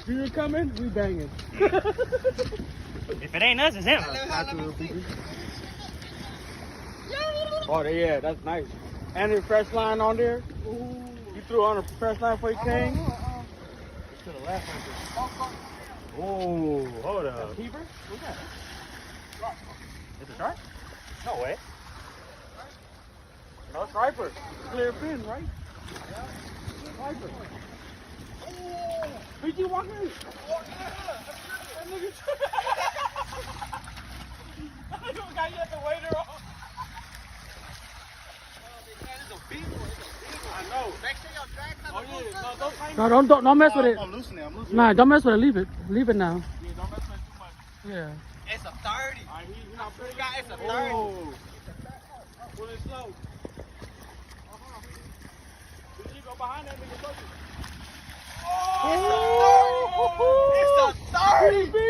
Junior coming, we banging. If it ain't us, it's him. Oh, yeah, that's nice. And the fresh line on there. Ooh. You threw on a fresh line for your king. To the left. Oh, hold up. That's keeper? What's that? Is it shark? No way. No striper. Clear fin, right? Yeah. Striper. Oh, PG walking in. That nigga got you at the waiter on. I know. Oh, yeah. No, don't mess with it. I'm loosening it. I'm loosening Nah, don't mess with it. Leave it. Leave it now. Yeah, don't mess with it too much. Yeah. It's a 30. He's not pretty. It's a 30. Oh. Pull it slow. You go behind that nigga. Oh, it's a 30.